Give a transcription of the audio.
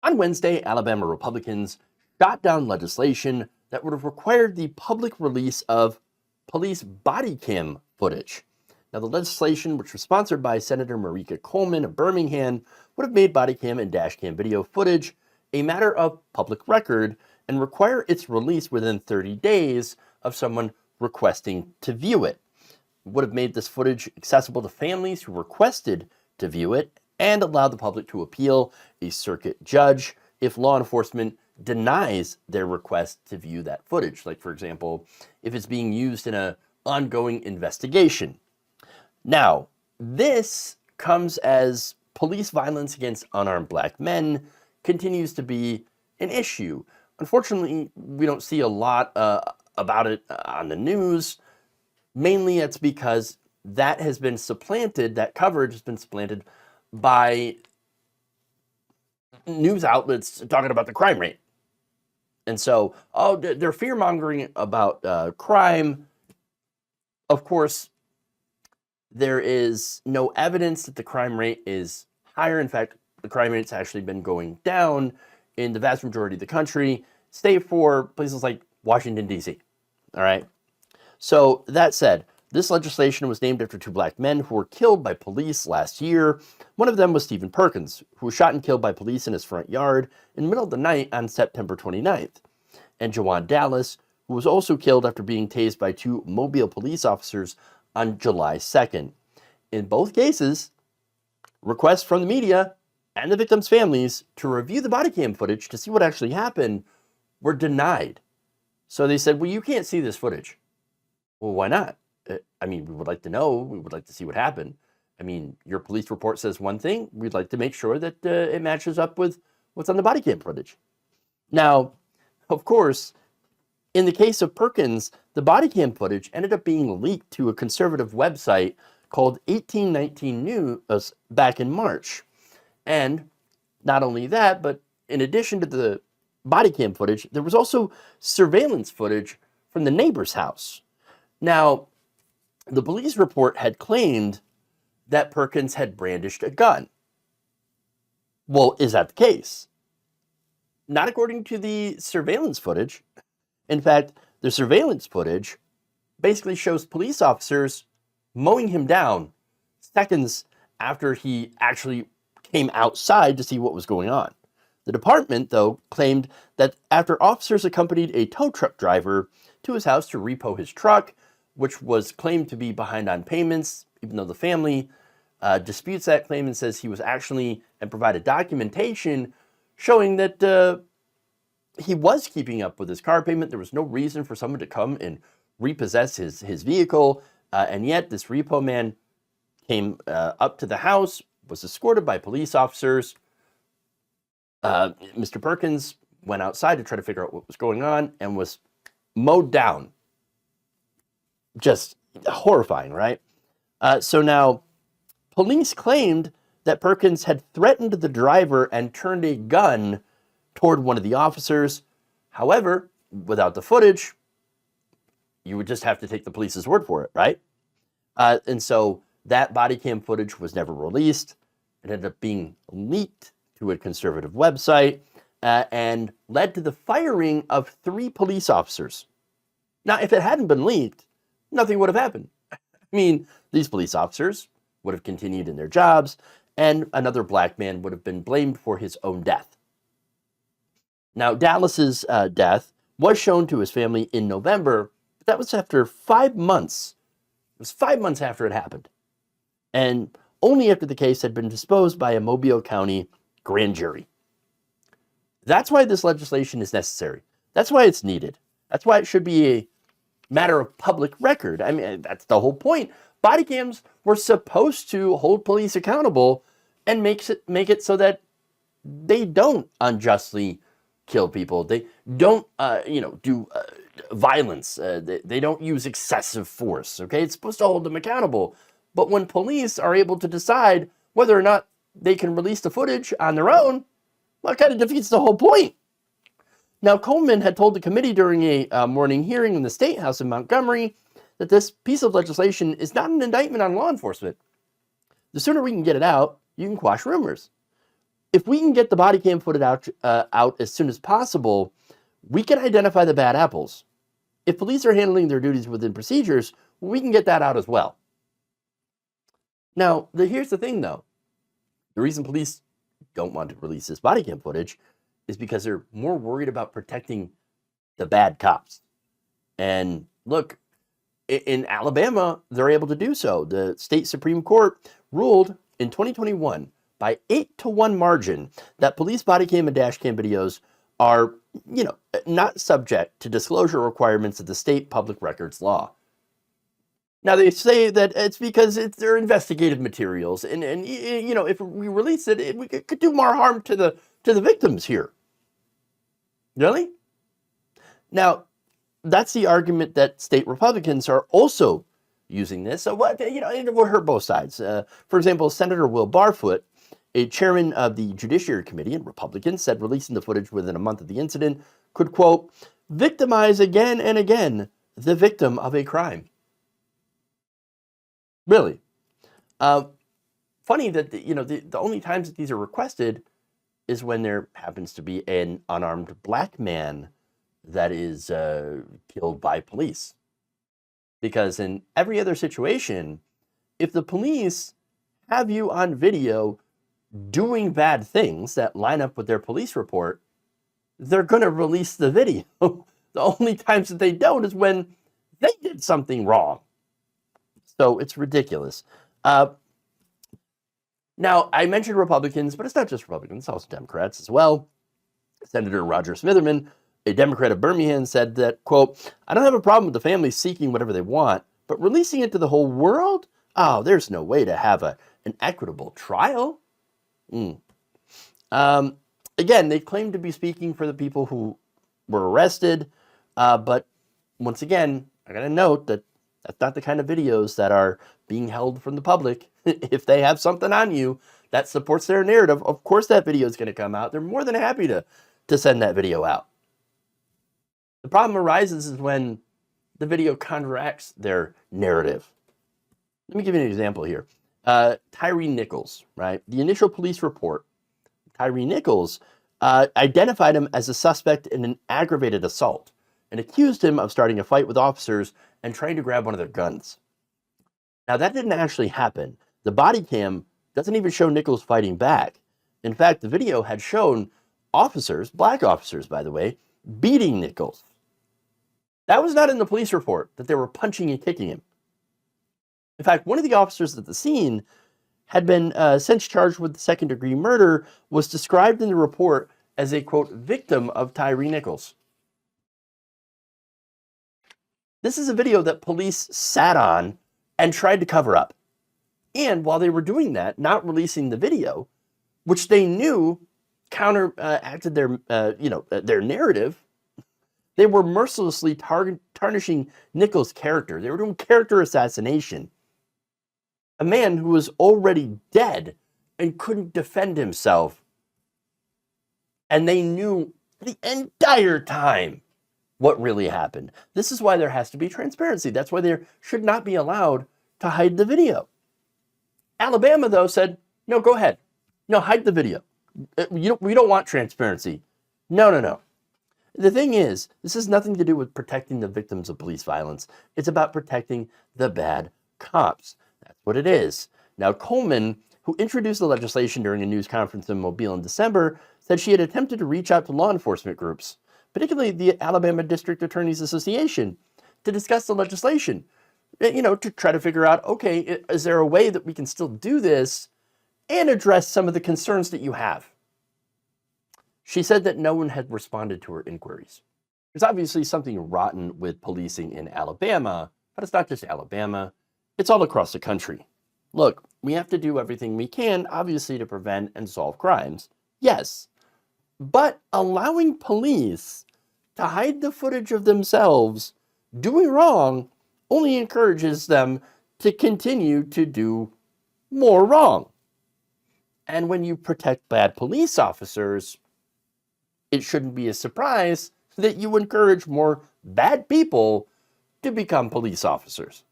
On Wednesday, Alabama Republicans shot down legislation that would have required the public release of police body cam footage. Now, the legislation, which was sponsored by Senator Marika Coleman of Birmingham, would have made body cam and dash cam video footage a matter of public record and require its release within 30 days of someone requesting to view it. It would have made this footage accessible to families who requested to view it and allowed the public to appeal a circuit judge if law enforcement denies their request to view that footage. Like, for example, if it's being used in an ongoing investigation. Now, this comes as police violence against unarmed black men continues to be an issue. Unfortunately, we don't see a lot about it on the news. Mainly it's because that has been supplanted, that coverage has been supplanted by news outlets talking about the crime rate. And so, they're fear-mongering about crime. Of course, there is no evidence that the crime rate is higher. In fact, the crime rate's actually been going down in the vast majority of the country, save for places like Washington, D.C. All right? So, that said, this legislation was named after two black men who were killed by police last year. One of them was Stephen Perkins, who was shot and killed by police in his front yard in the middle of the night on September 29th. And Jawan Dallas, who was also killed after being tased by two Mobile police officers on July 2nd. In both cases, requests from the media and the victims' families to review the body cam footage to see what actually happened were denied. So they said, well, you can't see this footage. Well, why not? I mean, we would like to know. We would like to see what happened. I mean, your police report says one thing. We'd like to make sure that it matches up with what's on the body cam footage. Now, of course, in the case of Perkins, the body cam footage ended up being leaked to a conservative website called 1819 News back in March. And not only that, but in addition to the body cam footage, there was also surveillance footage from the neighbor's house. Now, the police report had claimed that Perkins had brandished a gun. Well, is that the case? Not according to the surveillance footage. In fact, the surveillance footage basically shows police officers mowing him down seconds after he actually came outside to see what was going on. The department, though, claimed that after officers accompanied a tow truck driver to his house to repo his truck, which was claimed to be behind on payments, even though the family disputes that claim and says he was actually, and provided documentation showing that he was keeping up with his car payment. There was no reason for someone to come and repossess his vehicle. And yet this repo man came up to the house, was escorted by police officers. Mr. Perkins went outside to try to figure out what was going on and was mowed down. Just horrifying, right? So now, police claimed that Perkins had threatened the driver and turned a gun toward one of the officers. However, without the footage, you would just have to take the police's word for it, right? And so that body cam footage was never released. It ended up being leaked to a conservative website and led to the firing of 3 police officers. Now, if it hadn't been leaked, nothing would have happened. I mean, these police officers would have continued in their jobs, and another black man would have been blamed for his own death. Now, Dallas's death was shown to his family in November, but that was after 5 months. It was 5 months after it happened, and only after the case had been disposed by a Mobile County grand jury. That's why this legislation is necessary. That's why it's needed. That's why it should be a matter of public record. I mean, that's the whole point. Body cams were supposed to hold police accountable and make it so that they don't unjustly kill people. They don't, do violence. They don't use excessive force. Okay, it's supposed to hold them accountable. But when police are able to decide whether or not they can release the footage on their own, well, it kind of defeats the whole point. Now, Coleman had told the committee during a morning hearing in the State House in Montgomery that this piece of legislation is not an indictment on law enforcement. The sooner we can get it out, you can quash rumors. If we can get the body cam footage out as soon as possible, we can identify the bad apples. If police are handling their duties within procedures, we can get that out as well. Now, here's the thing, though. The reason police don't want to release this body cam footage is because they're more worried about protecting the bad cops. And look, in Alabama, they're able to do so. The state Supreme Court ruled in 2021 by 8-1 margin that police body cam and dash cam videos are, not subject to disclosure requirements of the state public records law. Now, they say that it's because they're investigative materials, and if we release it, it could do more harm to the victims here. Really? Now, that's the argument that state Republicans are also using this. So it will hurt both sides. For example, Senator Will Barfoot, a chairman of the Judiciary Committee and Republican, said releasing the footage within a month of the incident could, quote, victimize again and again the victim of a crime. Really? Funny that the only times that these are requested is when there happens to be an unarmed black man that is killed by police. Because in every other situation, if the police have you on video doing bad things that line up with their police report, they're going to release the video. The only times that they don't is when they did something wrong. So it's ridiculous. Now, I mentioned Republicans, but it's not just Republicans, it's also Democrats as well. Senator Roger Smitherman, a Democrat of Birmingham, said that, quote, I don't have a problem with the families seeking whatever they want, but releasing it to the whole world? Oh, there's no way to have an equitable trial. Again, they claim to be speaking for the people who were arrested, but once again, I got to note that that's not the kind of videos that are being held from the public. If they have something on you that supports their narrative, of course that video is going to come out. They're more than happy to send that video out. The problem arises is when the video counteracts their narrative. Let me give you an example here. Tyree Nichols, right? The initial police report, Tyree Nichols identified him as a suspect in an aggravated assault and accused him of starting a fight with officers and trying to grab one of their guns. Now, that didn't actually happen. The body cam doesn't even show Nichols fighting back. In fact, the video had shown officers, black officers, by the way, beating Nichols. That was not in the police report, that they were punching and kicking him. In fact, one of the officers at the scene had been since charged with second-degree murder, was described in the report as a, quote, victim of Tyree Nichols. This is a video that police sat on and tried to cover up. And while they were doing that, not releasing the video, which they knew counteracted their narrative, they were mercilessly tarnishing Nichols' character. They were doing character assassination. A man who was already dead and couldn't defend himself. And they knew the entire time what really happened. This is why there has to be transparency. That's why there should not be allowed to hide the video. Alabama, though, said, no, go ahead. No, hide the video. We don't want transparency. No. The thing is, this has nothing to do with protecting the victims of police violence. It's about protecting the bad cops. That's what it is. Now, Coleman, who introduced the legislation during a news conference in Mobile in December, said she had attempted to reach out to law enforcement groups, particularly the Alabama District Attorneys Association, to discuss the legislation, to try to figure out, okay, is there a way that we can still do this and address some of the concerns that you have? She said that no one had responded to her inquiries. There's obviously something rotten with policing in Alabama, but it's not just Alabama, it's all across the country. Look, we have to do everything we can, obviously, to prevent and solve crimes. Yes, but allowing police to hide the footage of themselves doing wrong only encourages them to continue to do more wrong. And when you protect bad police officers, it shouldn't be a surprise that you encourage more bad people to become police officers.